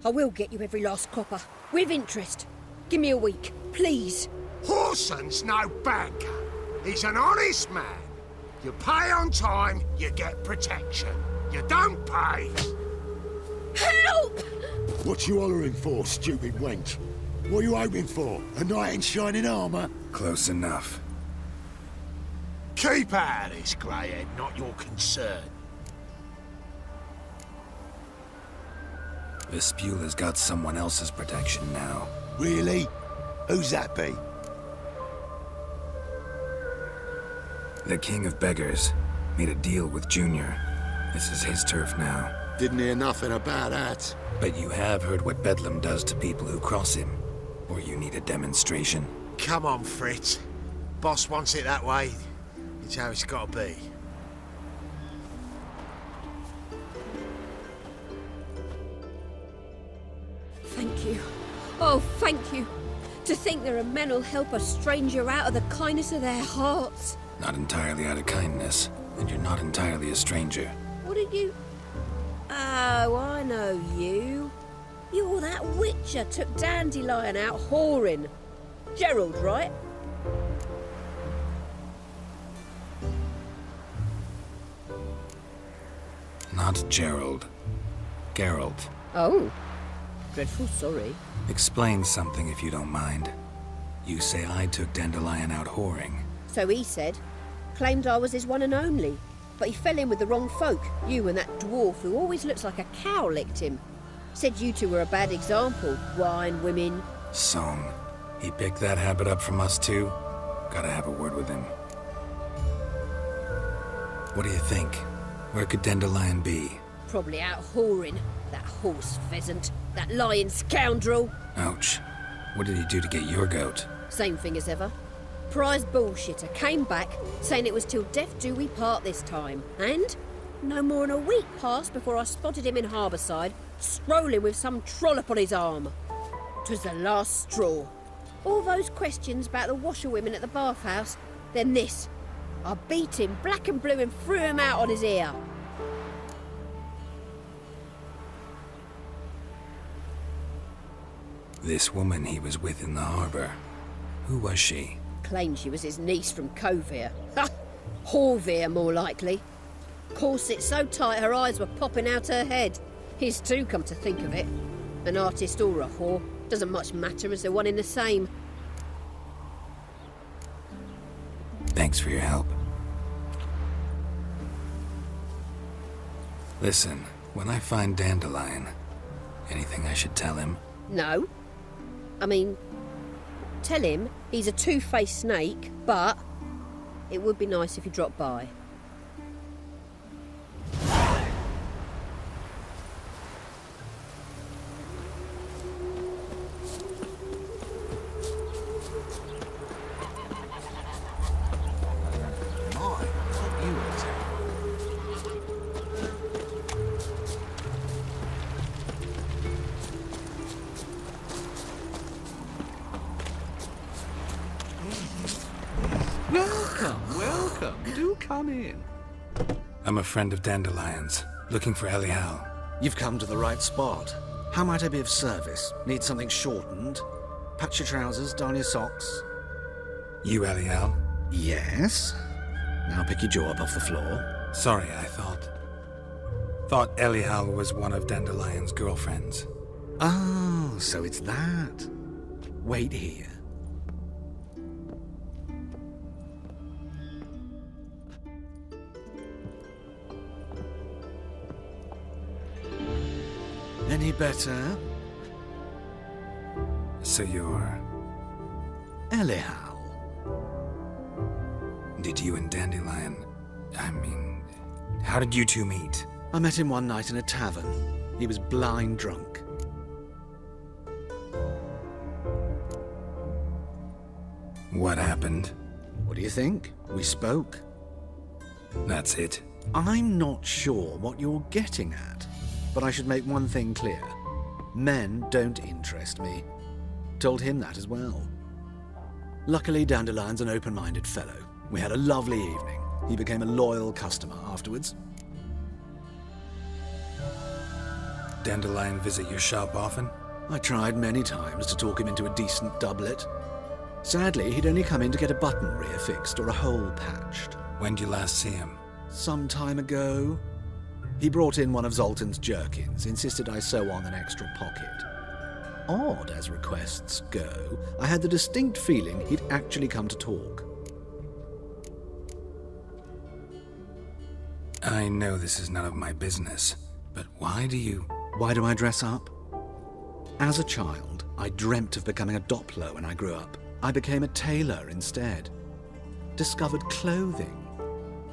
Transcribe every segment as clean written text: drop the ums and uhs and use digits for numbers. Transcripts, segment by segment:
I will get you every last copper, with interest. Give me a week, please. Horson's no banker. He's an honest man. You pay on time, you get protection. You don't pay... Help! What you hollering for, stupid wench? What are you hoping for? A knight in shining armour? Close enough. Keep out of this, Greyhead, not your concern. Vespula's got someone else's protection now. Really? Who's that be? The King of Beggars made a deal with Junior. This is his turf now. Didn't hear nothing about that. But you have heard what Bedlam does to people who cross him. Or you need a demonstration. Come on, Fritz. Boss wants it that way. It's how it's got to be. Thank you. Oh, thank you. To think there are men who'll help a stranger out of the kindness of their hearts. Not entirely out of kindness, and you're not entirely a stranger. What are you... Oh, I know you. You're that witcher took Dandelion out whoring. Gerald, right? Not Gerald. Geralt. Oh. Dreadful sorry. Explain something if you don't mind. You say I took Dandelion out whoring. So he said. Claimed I was his one and only. But he fell in with the wrong folk. You and that dwarf who always looks like a cow licked him. Said you two were a bad example. Wine, women. Song. He picked that habit up from us too? Gotta have a word with him. What do you think? Where could Dandelion be? Probably out whoring. That horse pheasant. That lying scoundrel. Ouch. What did he do to get your goat? Same thing as ever. Prize bullshitter came back, saying it was till death do we part this time. And no more than a week passed before I spotted him in Harbourside, strolling with some trollop on his arm. 'Twas the last straw. All those questions about the washerwomen at the bathhouse, then this. I beat him black and blue and threw him out on his ear. This woman he was with in the harbour. Who was she? Claimed she was his niece from Kovir. Ha! Horvir, more likely. Corset so tight her eyes were popping out her head. His too, come to think of it. An artist or a whore. Doesn't much matter as they're one in the same. Thanks for your help. Listen, when I find Dandelion, anything I should tell him? No. I mean, tell him he's a two-faced snake, but it would be nice if he dropped by. Welcome, welcome. Do come in. I'm a friend of Dandelion's, looking for Elial. You've come to the right spot. How might I be of service? Need something shortened? Patch your trousers, darn your socks. You Elial? Yes. Now pick your jaw up off the floor. Sorry, I thought Elial was one of Dandelion's girlfriends. Oh, so it's that. Wait here. Any better? So you're... Elial. Did you and Dandelion... how did you two meet? I met him one night in a tavern. He was blind drunk. What happened? What do you think? We spoke. That's it. I'm not sure what you're getting at, but I should make one thing clear. Men don't interest me. Told him that as well. Luckily, Dandelion's an open-minded fellow. We had a lovely evening. He became a loyal customer afterwards. Dandelion visit your shop often? I tried many times to talk him into a decent doublet. Sadly, he'd only come in to get a button reaffixed or a hole patched. When'd you last see him? Some time ago. He brought in one of Zoltan's jerkins, insisted I sew on an extra pocket. Odd as requests go, I had the distinct feeling he'd actually come to talk. I know this is none of my business, but why do I dress up? As a child, I dreamt of becoming a Doppler when I grew up. I became a tailor instead. Discovered clothing.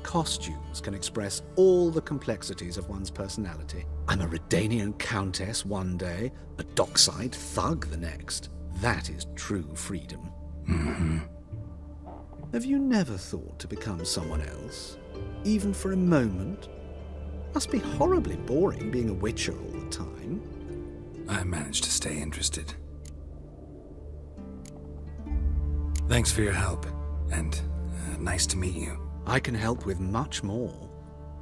Costumes can express all the complexities of one's personality. I'm a Redanian countess one day, a dockside thug the next. That is true freedom. Mm-hmm. Have you never thought to become someone else? Even for a moment? Must be horribly boring being a witcher all the time. I managed to stay interested. Thanks for your help, and nice to meet you. I can help with much more.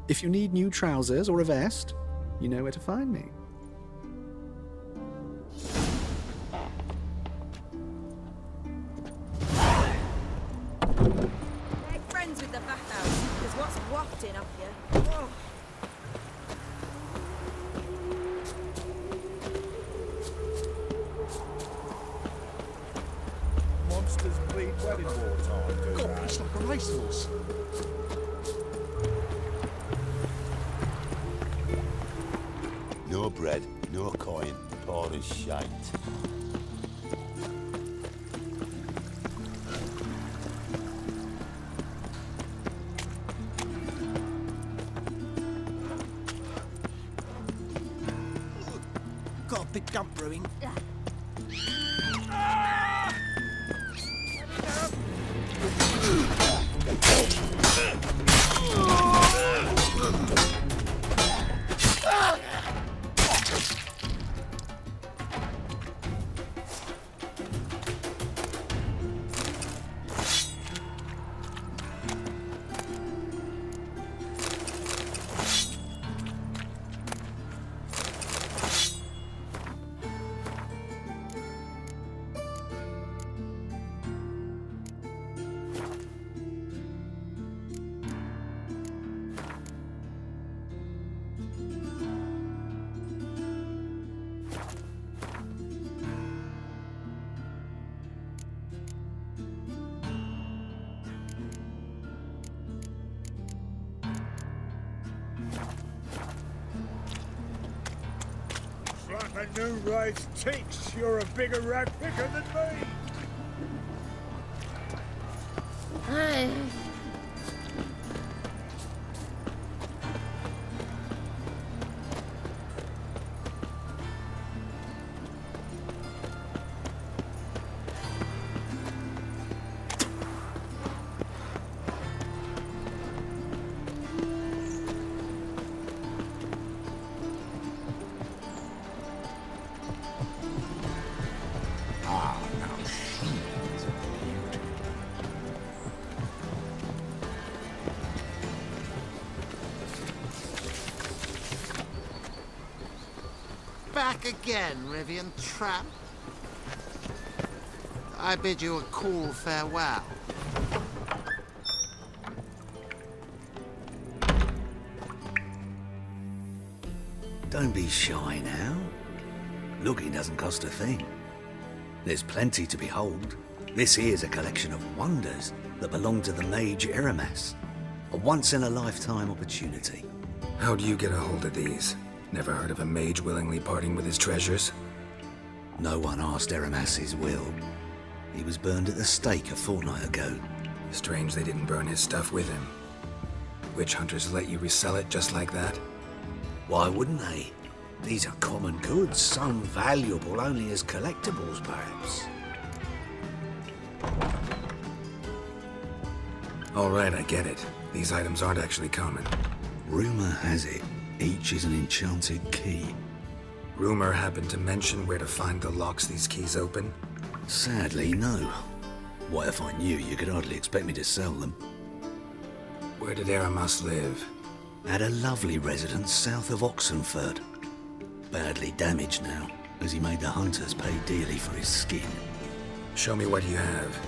If you need new trousers or a vest, you know where to find me. Make friends with the bathhouse, because what's wafting up here? Oh. Monsters bleed well in wartime, do God, they? it's like a racehorse. No bread, no coin, poor as shite. Got a big dump brewing. Like a new race ticks, you're a bigger rat picker than me. Aye. Back again, Rivian Tramp. I bid you a cool farewell. Don't be shy now. Looking doesn't cost a thing. There's plenty to behold. This here's a collection of wonders that belong to the mage Eramas. A once-in-a-lifetime opportunity. How do you get a hold of these? Never heard of a mage willingly parting with his treasures? No one asked Eramas his will. He was burned at the stake a fortnight ago. Strange they didn't burn his stuff with him. Witch hunters let you resell it just like that? Why wouldn't they? These are common goods, some valuable only as collectibles, perhaps. All right, I get it. These items aren't actually common. Rumor has it, each is an enchanted key. Rumor happened to mention where to find the locks these keys open? Sadly, no. What if I knew, you could hardly expect me to sell them. Where did Eramas live? Had a lovely residence south of Oxenford. badly damaged now, as he made the hunters pay dearly for his skin. Show me what you have.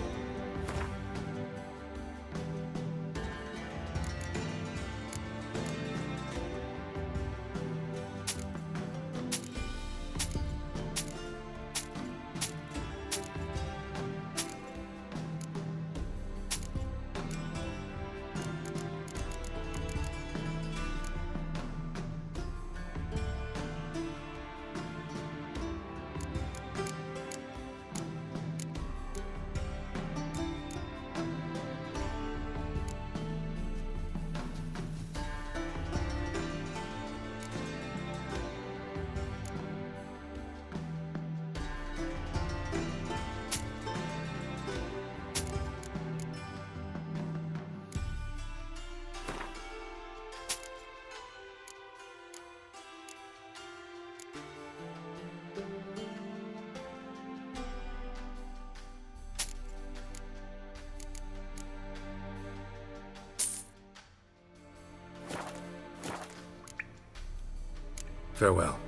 Farewell.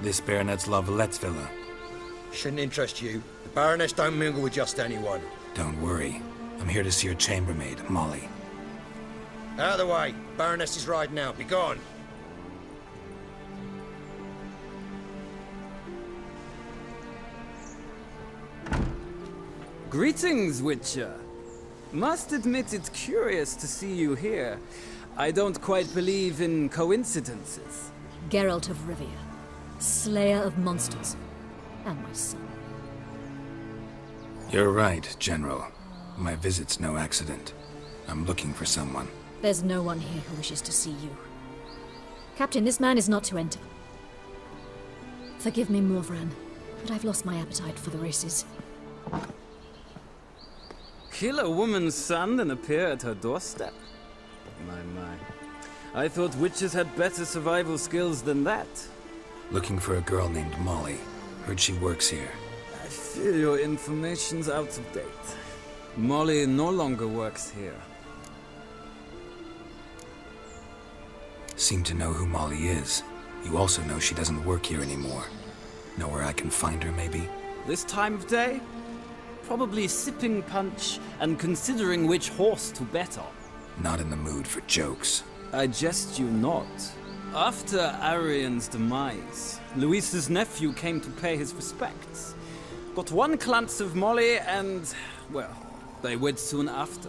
This Baronet's La Vallette's villa. Shouldn't interest you. The Baroness don't mingle with just anyone. Don't worry. I'm here to see your chambermaid, Molly. Out of the way. Baroness is riding out. Be gone. Greetings, Witcher. Must admit it's curious to see you here. I don't quite believe in coincidences. Geralt of Rivia, Slayer of monsters, and my son. You're right, General. My visit's no accident. I'm looking for someone. There's no one here who wishes to see you. Captain, this man is not to enter. Forgive me, Morvran, but I've lost my appetite for the races. Kill a woman's son and appear at her doorstep? My. I thought witches had better survival skills than that. Looking for a girl named Molly. Heard she works here. I fear your information's out of date. Molly no longer works here. Seem to know who Molly is. You also know she doesn't work here anymore. Know where I can find her, maybe? This time of day? Probably sipping punch and considering which horse to bet on. Not in the mood for jokes. I jest you not. After Arian's demise, Luis's nephew came to pay his respects. Got one glance of Molly and, well, they wed soon after.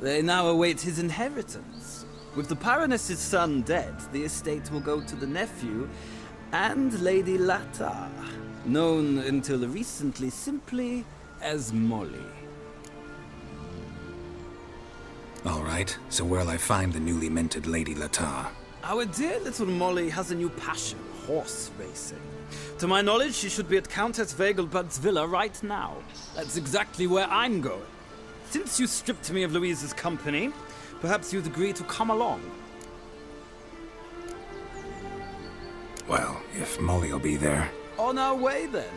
They now await his inheritance. With the Baroness's son dead, the estate will go to the nephew and Lady Latar, known until recently simply as Molly. All right, so where'll I find the newly minted Lady Latar? Our dear little Molly has a new passion, horse racing. To my knowledge, she should be at Countess Vegelbud's villa right now. That's exactly where I'm going. Since you stripped me of Louise's company, perhaps you'd agree to come along. Well, if Molly'll be there. On our way, then.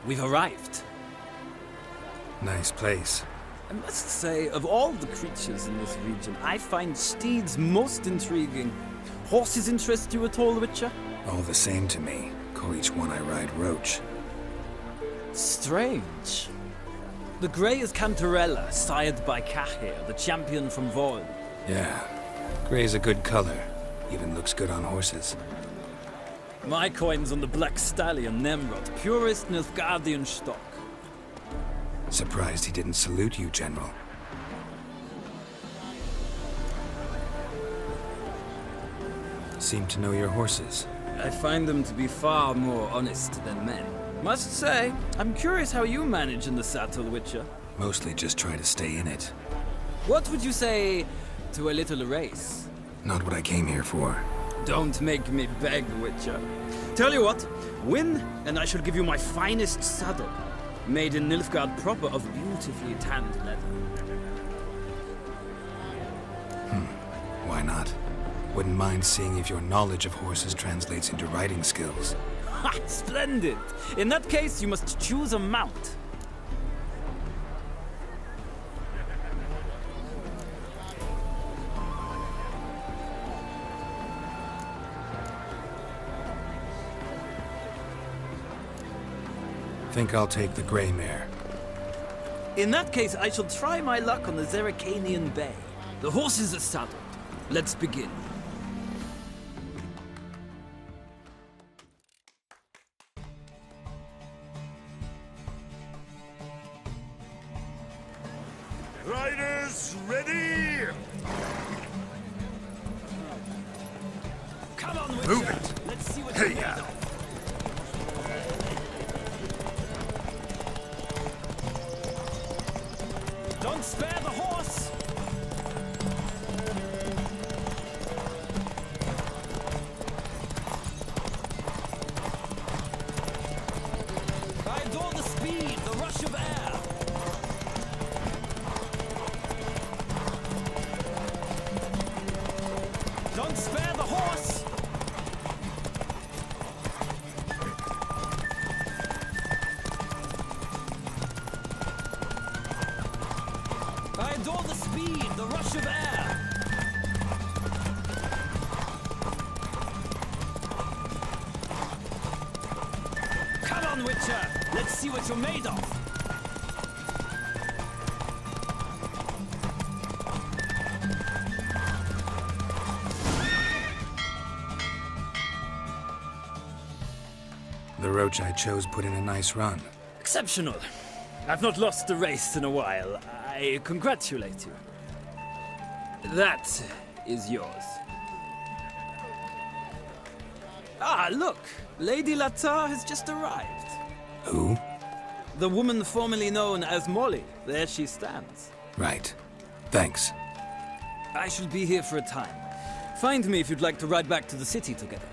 we've arrived. Nice place. I must say, of all the creatures in this region, I find steeds most intriguing. Horses interest you at all, Witcher? All the same to me. Call each one I ride Roach. Strange. The grey is Cantarella, sired by Cahir, the champion from Vol. Yeah. Gray's a good color. Even looks good on horses. My coin's on the Black Stallion, Nemrod, purest Nilfgaardian stock. Surprised he didn't salute you, General. Seem to know your horses. I find them to be far more honest than men. Must say, I'm curious how you manage in the saddle, Witcher. Mostly just try to stay in it. What would you say to a little race? Not what I came here for. Don't make me beg, Witcher. Tell you what, win, and I shall give you my finest saddle. Made in Nilfgaard proper of beautifully tanned leather. Why not? Wouldn't mind seeing if your knowledge of horses translates into riding skills. Ha! Splendid! In that case, you must choose a mount. Think I'll take the gray mare. In that case, I shall try my luck on the Zerrikanian Bay. The horses are saddled. Let's begin. Riders, ready! Come on, Witcher. Move it! Let's see what Hey, you're made of. Don't spare the horse! I adore the speed, the rush of air. Don't spare the horse! I adore the speed, the rush of air. Come on, Witcher. Let's see what you're made of. The Roach I chose put in a nice run. Exceptional. I've not lost a race in a while. I congratulate you. That is yours. Ah, look! Lady Latar has just arrived. Who? The woman formerly known as Molly. There she stands. Right. Thanks. I shall be here for a time. Find me if you'd like to ride back to the city together.